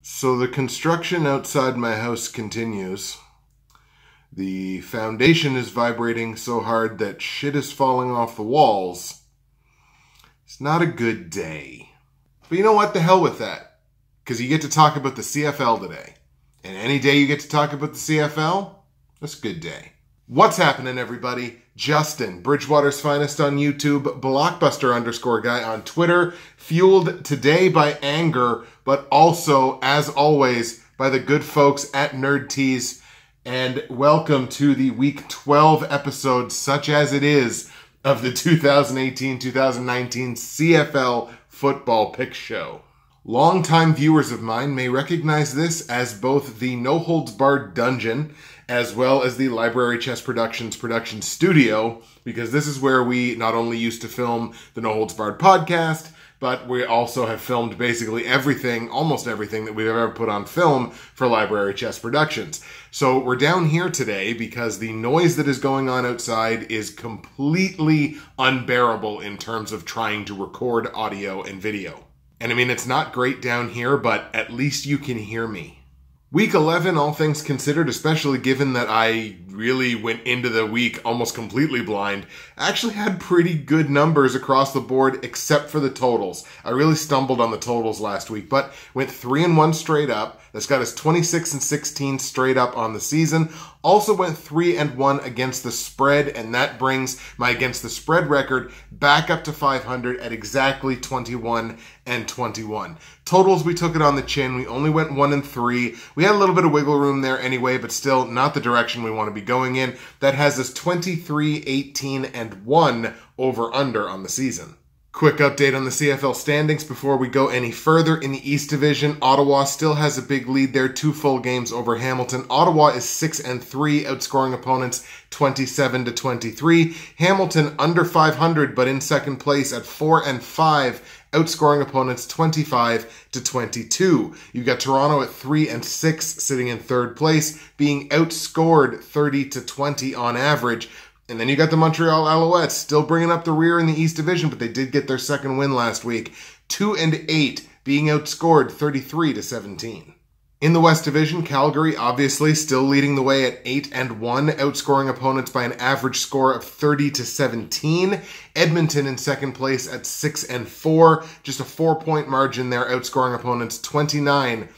So the construction outside my house continues. The foundation is vibrating so hard that shit is falling off the walls. It's not a good day. But you know what? The hell with that. Because you get to talk about the CFL today. And any day you get to talk about the CFL, that's a good day. What's happening, everybody? Justin, Bridgewater's Finest on YouTube, Blockbuster_guy on Twitter, fueled today by anger, but also, as always, by the good folks at Nerd Tees. And welcome to the Week 12 episode, such as it is, of the 2018-2019 CFL Football Pick Show. Longtime viewers of mine may recognize this as both the No Holds Barred Dungeon, as well as the Library Chess Productions production studio, because this is where we not only used to film the No Holds Barred podcast, but we also have filmed basically everything, almost everything that we've ever put on film for Library Chess Productions. So we're down here today because the noise that is going on outside is completely unbearable in terms of trying to record audio and video. And I mean, it's not great down here, but at least you can hear me. Week 11, all things considered, especially given that I really went into the week almost completely blind, actually had pretty good numbers across the board except for the totals. I really stumbled on the totals last week, but went 3-1 straight up. That's got us 26-16 straight up on the season. Also went 3-1 against the spread, and that brings my against the spread record back up to 500 at exactly 21-21. Totals, we took it on the chin. We only went 1-3. We had a little bit of wiggle room there anyway, but still not the direction we want to be going in. That has us 23-18-1 over under on the season. Quick update on the CFL standings before we go any further. In the East Division, Ottawa still has a big lead there, 2 full games over Hamilton. Ottawa is 6-3, outscoring opponents 27-23. Hamilton under 500, but in second place at 4-5, outscoring opponents 25-22. You've got Toronto at 3-6, sitting in third place, being outscored 30-20 on average. And then you got the Montreal Alouettes still bringing up the rear in the East Division, but they did get their second win last week. 2-8, being outscored 33-17. In the West Division, Calgary obviously still leading the way at 8-1, outscoring opponents by an average score of 30-17. Edmonton in second place at 6-4, just a 4-point margin there, outscoring opponents 29-25.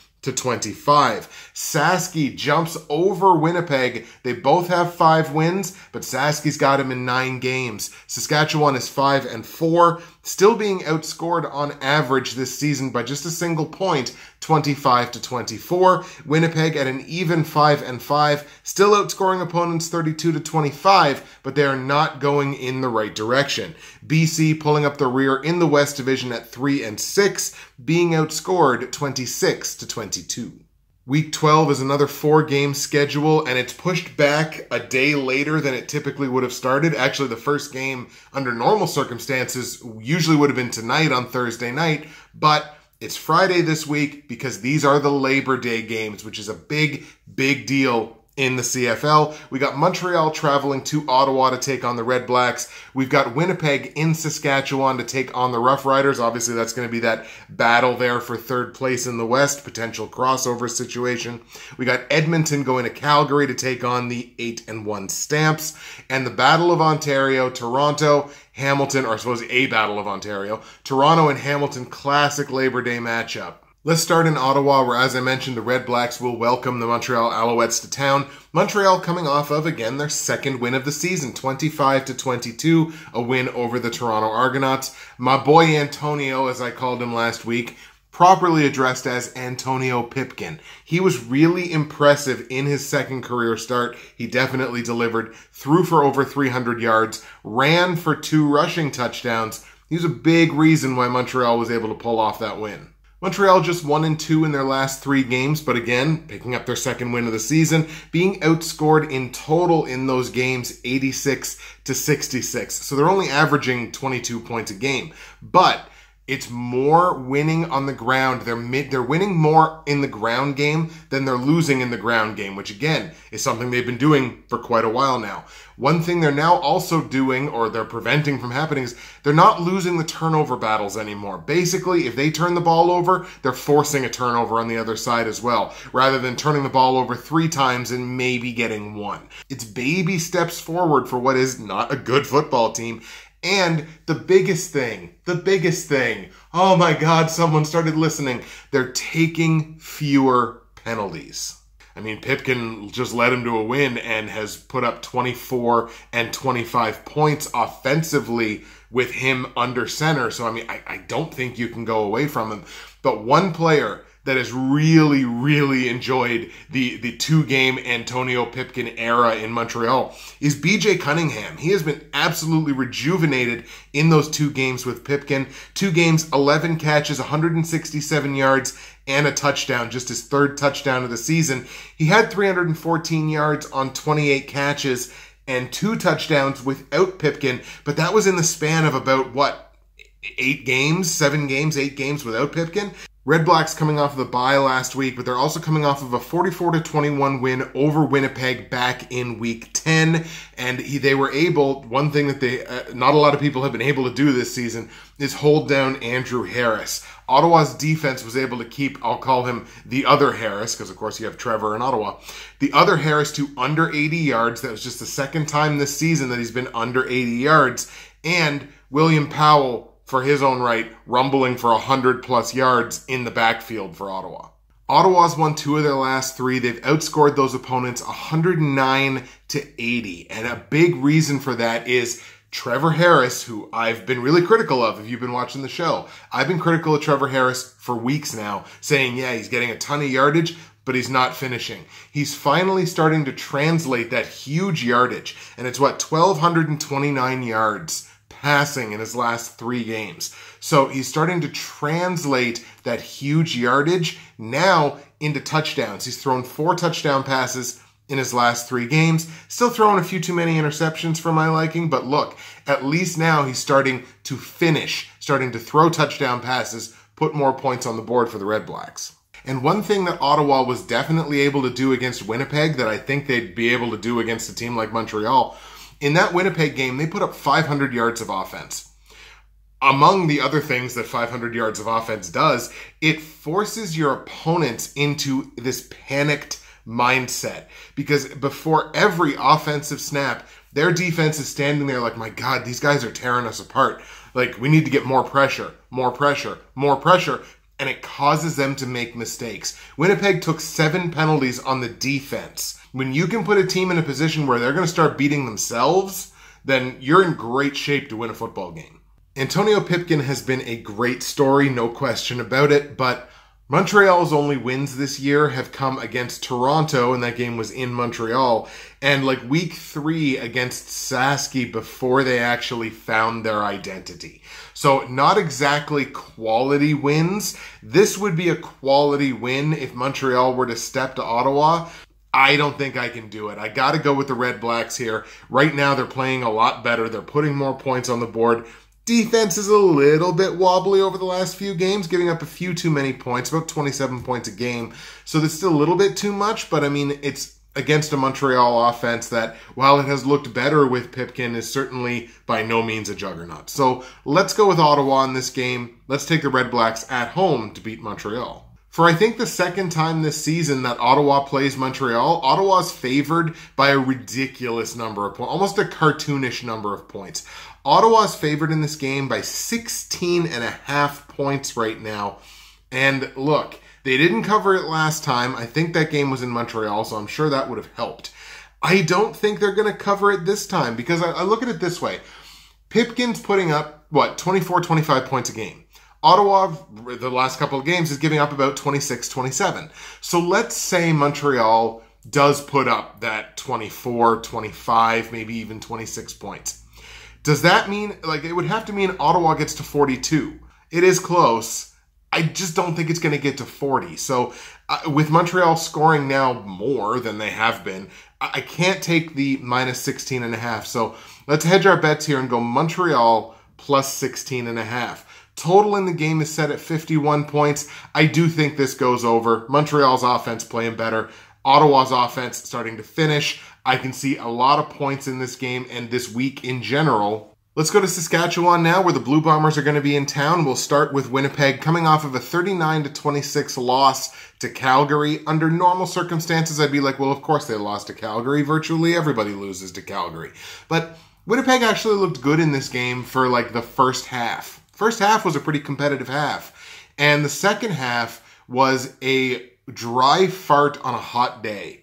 Saski jumps over Winnipeg. They both have 5 wins, but Saski's got him in 9 games. Saskatchewan is 5-4, still being outscored on average this season by just a single point, 25-24. Winnipeg at an even 5-5, still outscoring opponents 32-25, but they are not going in the right direction. BC pulling up the rear in the West Division at 3-6, being outscored 26-22. Week 12 is another 4-game schedule, and it's pushed back a day later than it typically would have started. Actually, the first game under normal circumstances usually would have been tonight on Thursday night, but it's Friday this week because these are the Labor Day games, which is a big, big deal in the CFL. We got Montreal traveling to Ottawa to take on the REDBLACKS. We've got Winnipeg in Saskatchewan to take on the Roughriders. Obviously, that's going to be that battle there for third place in the West, potential crossover situation. We got Edmonton going to Calgary to take on the 8-1 Stamps. And the Battle of Ontario, Toronto, Hamilton, or I suppose a Battle of Ontario, Toronto and Hamilton classic Labor Day matchup. Let's start in Ottawa, where, as I mentioned, the REDBLACKS will welcome the Montreal Alouettes to town. Montreal coming off of, again, their second win of the season, 25-22, a win over the Toronto Argonauts. My boy Antonio, as I called him last week, properly addressed as Antonio Pipkin. He was really impressive in his second career start. He definitely delivered, threw for over 300 yards, ran for 2 rushing touchdowns. He was a big reason why Montreal was able to pull off that win. Montreal just 1-2 in their last 3 games, but again, picking up their second win of the season, being outscored in total in those games 86-66. So they're only averaging 22 points a game. But It's more winning on the ground. They're winning more in the ground game than they're losing in the ground game, which again is something they've been doing for quite a while now. One thing they're now also doing, or they're preventing from happening, is they're not losing the turnover battles anymore. Basically, if they turn the ball over, they're forcing a turnover on the other side as well, rather than turning the ball over 3 times and maybe getting 1. It's baby steps forward for what is not a good football team. And the biggest thing, oh my God, someone started listening. They're taking fewer penalties. I mean, Pipkin just led him to a win and has put up 24 and 25 points offensively with him under center. So, I mean, I don't think you can go away from him. But one player that has really, really enjoyed the 2-game Antonio Pipkin era in Montreal is BJ Cunningham. He has been absolutely rejuvenated in those 2 games with Pipkin. 2 games, 11 catches, 167 yards, and a touchdown, just his 3rd touchdown of the season. He had 314 yards on 28 catches and 2 touchdowns without Pipkin, but that was in the span of about, 8 games without Pipkin. REDBLACKS coming off of the bye last week, but they're also coming off of a 44-21 win over Winnipeg back in week 10. And they were able, one thing that not a lot of people have been able to do this season is hold down Andrew Harris. Ottawa's defense was able to keep, I'll call him the other Harris, because of course you have Trevor in Ottawa, the other Harris to under 80 yards. That was just the 2nd time this season that he's been under 80 yards. And William Powell, for his own right, rumbling for 100+ yards in the backfield for Ottawa. Ottawa's won 2 of their last 3. They've outscored those opponents 109-80. And a big reason for that is Trevor Harris, who I've been really critical of if you've been watching the show. I've been critical of Trevor Harris for weeks now, saying, yeah, he's getting a ton of yardage, but he's not finishing. He's finally starting to translate that huge yardage. And it's 1,229 yards passing in his last 3 games. So he's starting to translate that huge yardage now into touchdowns. He's thrown 4 touchdown passes in his last 3 games. Still throwing a few too many interceptions for my liking, but look, at least now he's starting to finish, starting to throw touchdown passes, put more points on the board for the REDBLACKS. And one thing that Ottawa was definitely able to do against Winnipeg that I think they'd be able to do against a team like Montreal, in that Winnipeg game, they put up 500 yards of offense. Among the other things that 500 yards of offense does, it forces your opponents into this panicked mindset. Because before every offensive snap, their defense is standing there like, my God, these guys are tearing us apart. Like, we need to get more pressure, more pressure, more pressure. And it causes them to make mistakes. Winnipeg took 7 penalties on the defense. When you can put a team in a position where they're going to start beating themselves, then you're in great shape to win a football game. Antonio Pipkin has been a great story, no question about it, but Montreal's only wins this year have come against Toronto, and that game was in Montreal, and like week 3 against Saskatchewan before they actually found their identity. So not exactly quality wins. This would be a quality win if Montreal were to step to Ottawa. I don't think I can do it. I got to go with the REDBLACKS here. Right now they're playing a lot better. They're putting more points on the board. Defense is a little bit wobbly over the last few games, giving up a few too many points, about 27 points a game. So that's still a little bit too much, but I mean, it's against a Montreal offense that, while it has looked better with Pipkin, is certainly by no means a juggernaut. So let's go with Ottawa in this game. Let's take the REDBLACKS at home to beat Montreal. For I think the 2nd time this season that Ottawa plays Montreal, Ottawa's favored by a ridiculous number of points, almost a cartoonish number of points. Ottawa's favored in this game by 16.5 points right now. And look, they didn't cover it last time. I think that game was in Montreal, so I'm sure that would have helped. I don't think they're going to cover it this time because I look at it this way. Pipkin's putting up, 24, 25 points a game. Ottawa, the last couple of games, is giving up about 26, 27. So let's say Montreal does put up that 24, 25, maybe even 26 points. Does that mean, it would have to mean Ottawa gets to 42. It is close. I just don't think it's going to get to 40. So with Montreal scoring now more than they have been, I can't take the minus 16.5. So let's hedge our bets here and go Montreal plus 16.5. Total in the game is set at 51 points. I do think this goes over. Montreal's offense playing better. Ottawa's offense starting to finish. I can see a lot of points in this game and this week in general. Let's go to Saskatchewan now, where the Blue Bombers are going to be in town. We'll start with Winnipeg, coming off of a 39-26 loss to Calgary. Under normal circumstances, I'd be like, well, of course they lost to Calgary. Virtually everybody loses to Calgary. But Winnipeg actually looked good in this game for like the first half. First half was a pretty competitive half. And the second half was a dry fart on a hot day.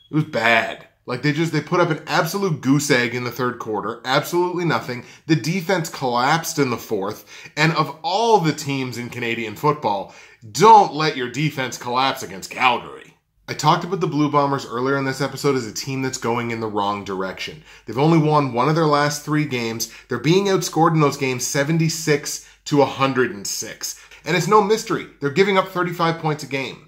It was bad. Like they put up an absolute goose egg in the third quarter. Absolutely nothing. The defense collapsed in the fourth. And of all the teams in Canadian football, don't let your defense collapse against Calgary. I talked about the Blue Bombers earlier in this episode as a team that's going in the wrong direction. They've only won one of their last 3 games. They're being outscored in those games 76-106. And it's no mystery. They're giving up 35 points a game.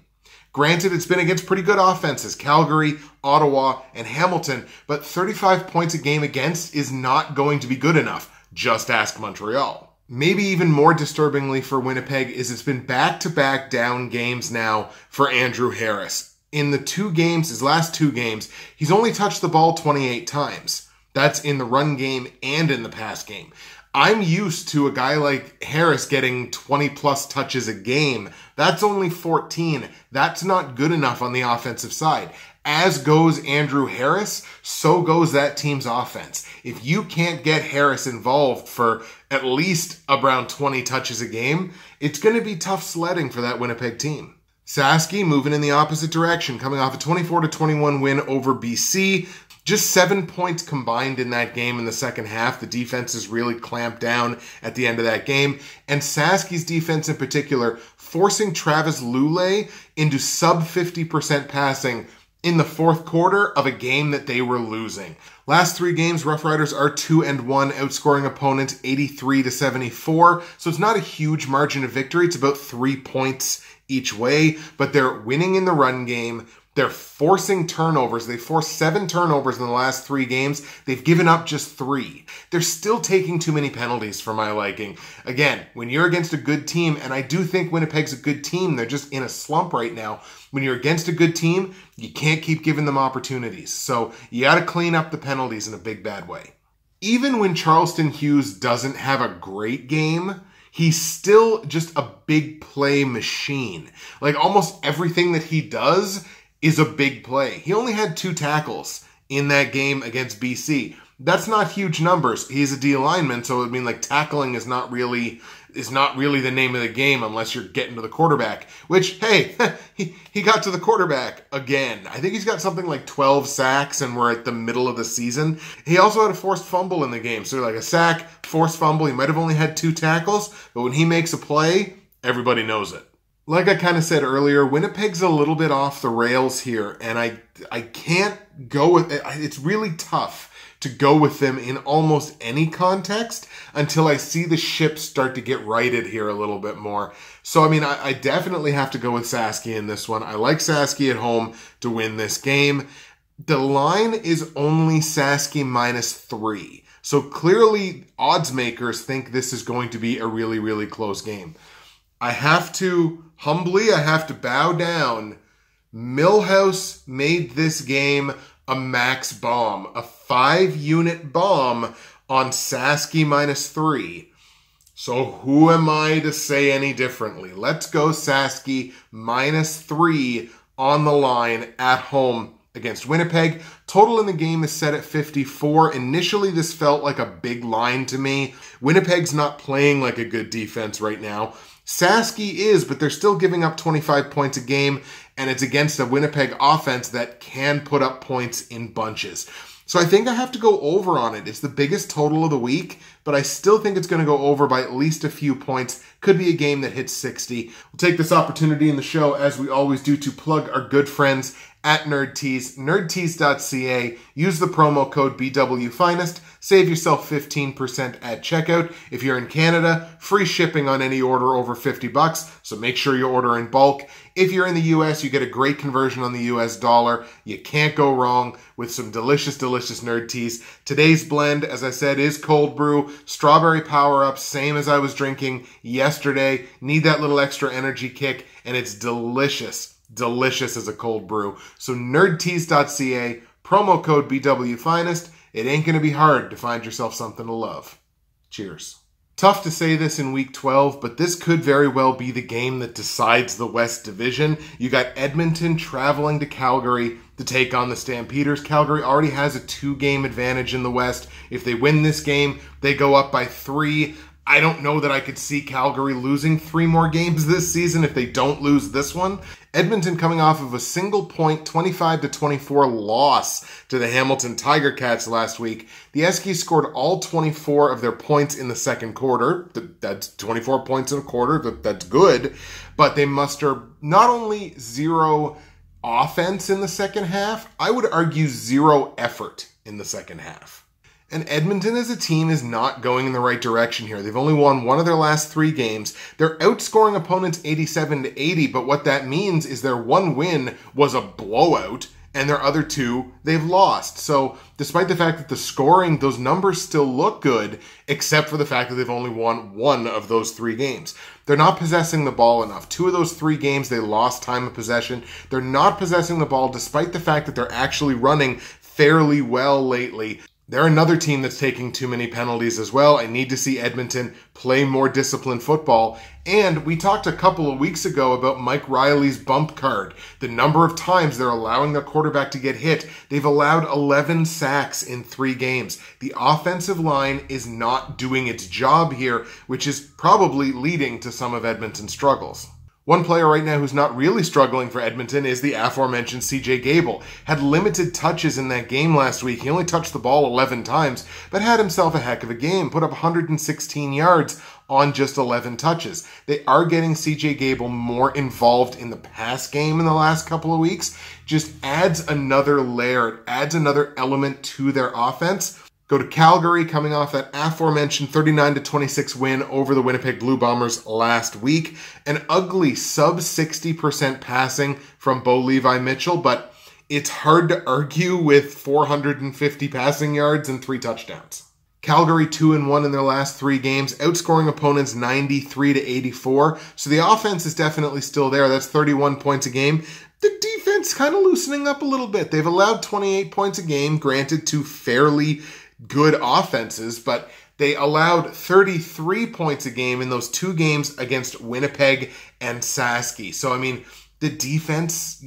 Granted, it's been against pretty good offenses, Calgary, Ottawa, and Hamilton, but 35 points a game against is not going to be good enough. Just ask Montreal. Maybe even more disturbingly for Winnipeg is it's been back-to-back down games now for Andrew Harris. In the 2 games, his last 2 games, he's only touched the ball 28 times. That's in the run game and in the pass game. I'm used to a guy like Harris getting 20-plus touches a game. That's only 14. That's not good enough on the offensive side. As goes Andrew Harris, so goes that team's offense. If you can't get Harris involved for at least around 20 touches a game, it's going to be tough sledding for that Winnipeg team. Saski moving in the opposite direction, coming off a 24-21 win over BC. Just 7 points combined in that game in the second half. The defense is really clamped down at the end of that game. And Saski's defense in particular, forcing Travis Lulay into sub 50% passing in the fourth quarter of a game that they were losing. Last 3 games, Roughriders are 2-1, outscoring opponents 83-74. So it's not a huge margin of victory. It's about 3 points each way, but they're winning in the run game. They're forcing turnovers. They forced 7 turnovers in the last 3 games. They've given up just 3. They're still taking too many penalties for my liking. Again, when you're against a good team, and I do think Winnipeg's a good team, they're just in a slump right now. When you're against a good team, you can't keep giving them opportunities. So you got to clean up the penalties in a big bad way. Even when Charleston Hughes doesn't have a great game, he's still just a big play machine. Like almost everything that he does is a big play. He only had 2 tackles in that game against BC. That's not huge numbers. He's a D lineman, so I mean, like tackling is not really the name of the game unless you're getting to the quarterback. Which, hey, he got to the quarterback again. I think he's got something like 12 sacks, and we're at the middle of the season. He also had a forced fumble in the game, so like a sack, forced fumble. He might have only had 2 tackles, but when he makes a play, everybody knows it. Like I kind of said earlier, Winnipeg's a little bit off the rails here, and I can't go with it. It's really tough to go with them in almost any context until I see the ship start to get righted here a little bit more. So, I mean, I definitely have to go with Saski in this one. I like Saski at home to win this game. The line is only Saski -3. So clearly, odds makers think this is going to be a really, really close game. I have to bow down. Millhouse made this game a max bomb, a 5-unit bomb on Saski -3. So who am I to say any differently? Let's go Saski -3 on the line at home against Winnipeg. Total in the game is set at 54. Initially, this felt like a big line to me. Winnipeg's not playing like a good defense right now. Saski is, but they're still giving up 25 points a game, and it's against a Winnipeg offense that can put up points in bunches. So I think I have to go over on it. It's the biggest total of the week, but I still think it's going to go over by at least a few points. Could be a game that hits 60. We'll take this opportunity in the show, as we always do, to plug our good friends at NerdTees, nerdtees.ca. Use the promo code BWFinest. Save yourself 15% at checkout. If you're in Canada, free shipping on any order over $50, so make sure you order in bulk. If you're in the US, you get a great conversion on the US dollar. You can't go wrong with some delicious delicious nerd teas. Today's blend, as I said, is cold brew, strawberry power-up, same as I was drinking yesterday. Need that little extra energy kick, and it's delicious. Delicious as a cold brew. So nerdteas.ca, promo code BWFinest. It ain't going to be hard to find yourself something to love. Cheers. Tough to say this in week 12, but this could very well be the game that decides the West Division. You got Edmonton traveling to Calgary to take on the Stampeders. Calgary already has a 2-game advantage in the West. If they win this game, they go up by 3. I don't know that I could see Calgary losing 3 more games this season if they don't lose this one. Edmonton coming off of a single point 25-24 loss to the Hamilton Tiger Cats last week. The Eskies scored all 24 of their points in the second quarter. That's 24 points in a quarter. That's good. But they muster not only 0 offense in the second half, I would argue 0 effort in the second half. And Edmonton as a team is not going in the right direction here. They've only won 1 of their last 3 games. They're outscoring opponents 87-80, but what that means is their 1 win was a blowout, and their other 2 they've lost. So despite the fact that the scoring, those numbers still look good, except for the fact that they've only won 1 of those 3 games. They're not possessing the ball enough. 2 of those 3 games, they lost time of possession. They're not possessing the ball despite the fact that they're actually running fairly well lately. They're another team that's taking too many penalties as well. I need to see Edmonton play more disciplined football. And we talked a couple of weeks ago about Mike Riley's bump card. The number of times they're allowing their quarterback to get hit. They've allowed 11 sacks in 3 games. The offensive line is not doing its job here, which is probably leading to some of Edmonton's struggles. One player right now who's not really struggling for Edmonton is the aforementioned CJ Gable. Had limited touches in that game last week. He only touched the ball 11 times, but had himself a heck of a game. Put up 116 yards on just 11 touches. They are getting CJ Gable more involved in the pass game in the last couple of weeks. Just adds another layer. It adds another element to their offense. Go to Calgary, coming off that aforementioned 39-26 win over the Winnipeg Blue Bombers last week. An ugly sub-60% passing from Bo Levi Mitchell, but it's hard to argue with 450 passing yards and 3 touchdowns. Calgary 2-1 in their last 3 games, outscoring opponents 93-84. So the offense is definitely still there. That's 31 points a game. The defense kind of loosening up a little bit. They've allowed 28 points a game, granted to fairly good offenses, but they allowed 33 points a game in those 2 games against Winnipeg and Saskatchewan. So, I mean, the defense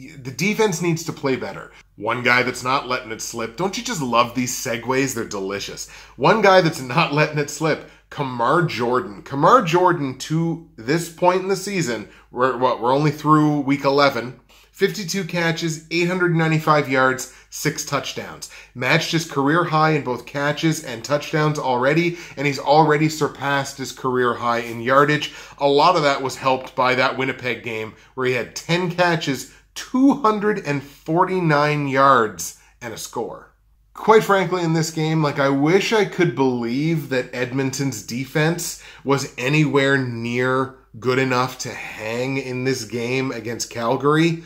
needs to play better. One guy that's not letting it slip. Don't you just love these segues? They're delicious. One guy that's not letting it slip. Kamar Jordan. Kamar Jordan, to this point in the season, we're only through week 11, 52 catches, 895 yards, 6 touchdowns. Matched his career high in both catches and touchdowns already, and he's already surpassed his career high in yardage. A lot of that was helped by that Winnipeg game where he had 10 catches, 249 yards, and a score. Quite frankly, in this game, I wish I could believe that Edmonton's defense was anywhere near good enough to hang in this game against Calgary.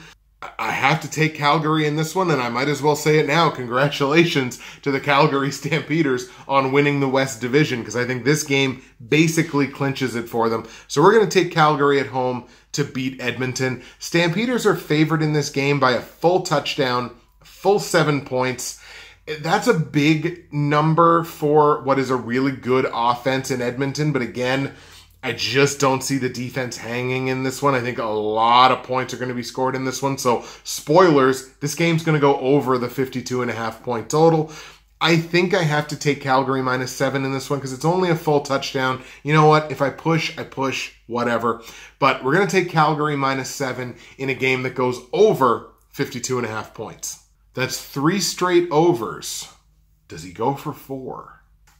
I have to take Calgary in this one, and I might as well say it now. Congratulations to the Calgary Stampeders on winning the West Division, because I think this game basically clinches it for them. So we're going to take Calgary at home to beat Edmonton. Stampeders are favored in this game by a full touchdown, full 7 points. That's a big number for what is a really good offense in Edmonton, but again, I just don't see the defense hanging in this one. I think a lot of points are going to be scored in this one. So, spoilers, this game's going to go over the 52.5 point total. I think I have to take Calgary -7 in this one because it's only a full touchdown. You know what? If I push, I push, whatever. But we're going to take Calgary -7 in a game that goes over 52.5 points. That's 3 straight overs. Does he go for 4?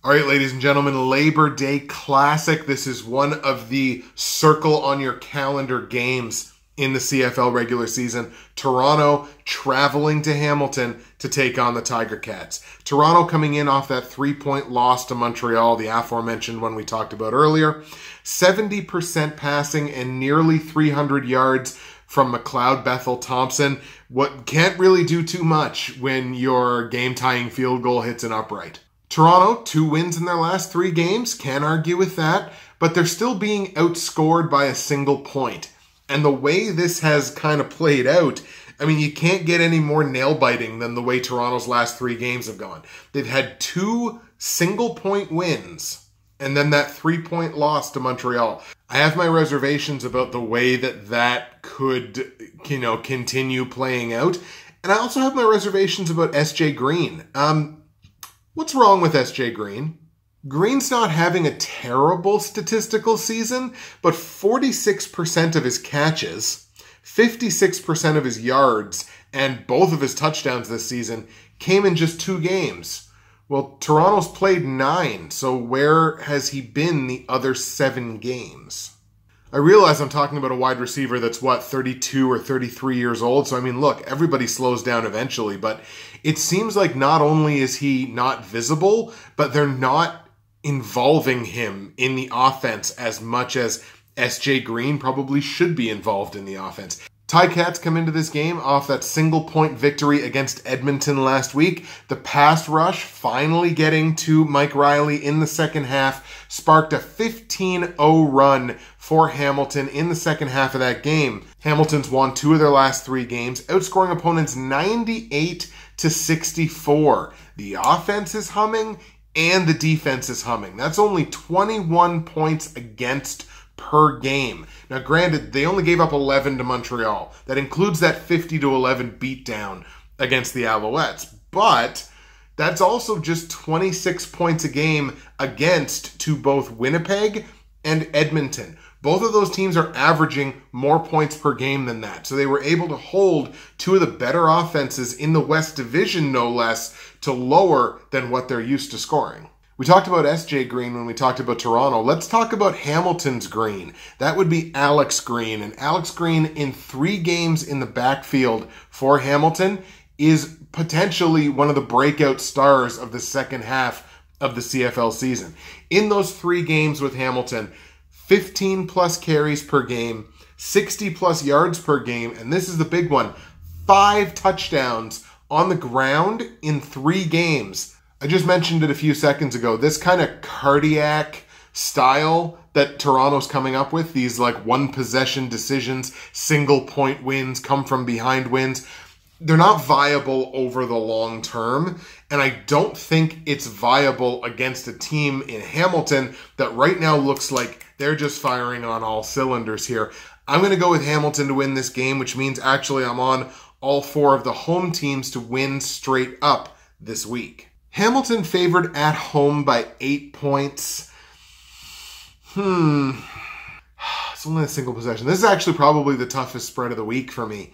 All right, ladies and gentlemen, Labor Day Classic. This is one of the circle on your calendar games in the CFL regular season. Toronto traveling to Hamilton to take on the Tiger Cats. Toronto coming in off that 3-point loss to Montreal, the aforementioned one we talked about earlier. 70% passing and nearly 300 yards from McLeod, Bethel, Thompson. What can't really do too much when your game-tying field goal hits an upright. Toronto, 2 wins in their last 3 games. Can't argue with that. But they're still being outscored by a single point. And the way this has kind of played out, I mean, you can't get any more nail-biting than the way Toronto's last 3 games have gone. They've had 2 single-point wins, and then that 3-point loss to Montreal. I have my reservations about the way that could, continue playing out. And I also have my reservations about S.J. Green. What's wrong with S.J. Green? Green's not having a terrible statistical season, but 46% of his catches, 56% of his yards, and both of his touchdowns this season came in just 2 games. Well, Toronto's played 9, so where has he been the other 7 games? I realize I'm talking about a wide receiver that's, 32 or 33 years old. So, I mean, look, everybody slows down eventually, but it seems like not only is he not visible, but they're not involving him in the offense as much as S.J. Green probably should be involved in the offense. Ticats come into this game off that single-point victory against Edmonton last week. The pass rush, finally getting to Mike Riley in the second half, sparked a 15-0 run for Hamilton in the second half of that game. Hamilton's won 2 of their last 3 games, outscoring opponents 98-64. The offense is humming, and the defense is humming. That's only 21 points against per game. Now, granted, they only gave up 11 to Montreal. That includes that 50-11 beatdown against the Alouettes. But that's also just 26 points a game against to both Winnipeg and Edmonton. Both of those teams are averaging more points per game than that. So they were able to hold 2 of the better offenses in the West Division, no less, to lower than what they're used to scoring. We talked about S.J. Green when we talked about Toronto. Let's talk about Hamilton's Green. That would be Alex Green. And Alex Green, in 3 games in the backfield for Hamilton, is potentially one of the breakout stars of the second half of the CFL season. In those 3 games with Hamilton, 15-plus carries per game, 60-plus yards per game, and this is the big one, 5 touchdowns on the ground in 3 games. I just mentioned it a few seconds ago. This kind of cardiac style that Toronto's coming up with, these like 1-possession decisions, single-point wins, come-from-behind wins, they're not viable over the long term, and I don't think it's viable against a team in Hamilton that right now looks like they're just firing on all cylinders here. I'm going to go with Hamilton to win this game, which means actually I'm on all 4 of the home teams to win straight up this week. Hamilton favored at home by 8 points. It's only a single possession. This is actually probably the toughest spread of the week for me.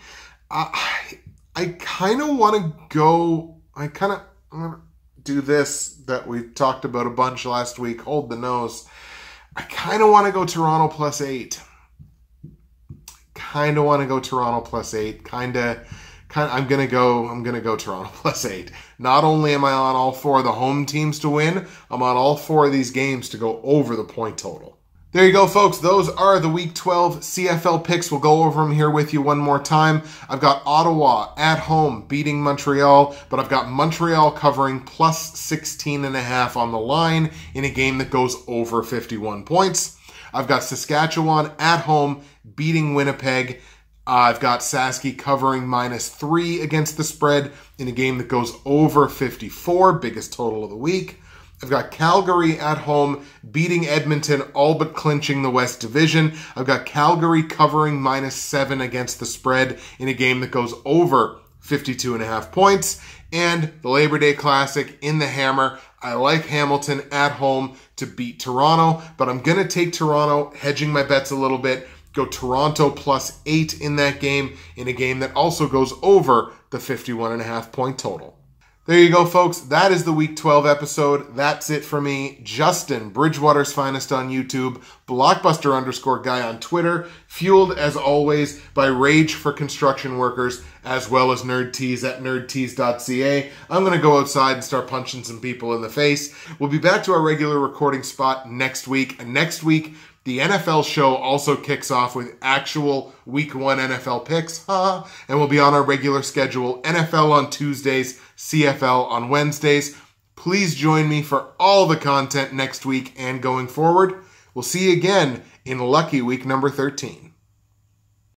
I kind of want to go, I'm going to do this that we talked about a bunch last week, hold the nose. I kind of want to go Toronto plus 8. I'm going to go Toronto plus 8. Not only am I on all 4 of the home teams to win, I'm on all 4 of these games to go over the point total. There you go, folks. Those are the Week 12 CFL picks. We'll go over them here with you one more time. I've got Ottawa at home beating Montreal, but I've got Montreal covering plus 16.5 on the line in a game that goes over 51 points. I've got Saskatchewan at home beating Winnipeg. I've got Saski covering -3 against the spread in a game that goes over 54, biggest total of the week. I've got Calgary at home beating Edmonton, all but clinching the West Division. I've got Calgary covering -7 against the spread in a game that goes over 52.5 points. And the Labor Day Classic in the Hammer. I like Hamilton at home to beat Toronto, but I'm going to take Toronto, hedging my bets a little bit. Go Toronto plus 8 in that game, in a game that also goes over the 51.5 point total. There you go, folks. That is the Week 12 episode. That's it for me. Justin, Bridgewater's Finest on YouTube, Blockbuster_guy on Twitter, fueled as always by Rage for Construction Workers, as well as NerdTees at nerdtees.ca. I'm going to go outside and start punching some people in the face. We'll be back to our regular recording spot next week. And next week, The NFL show also kicks off with actual Week 1 NFL picks, and we'll be on our regular schedule, NFL on Tuesdays, CFL on Wednesdays. Please join me for all the content next week and going forward. We'll see you again in lucky week number 13.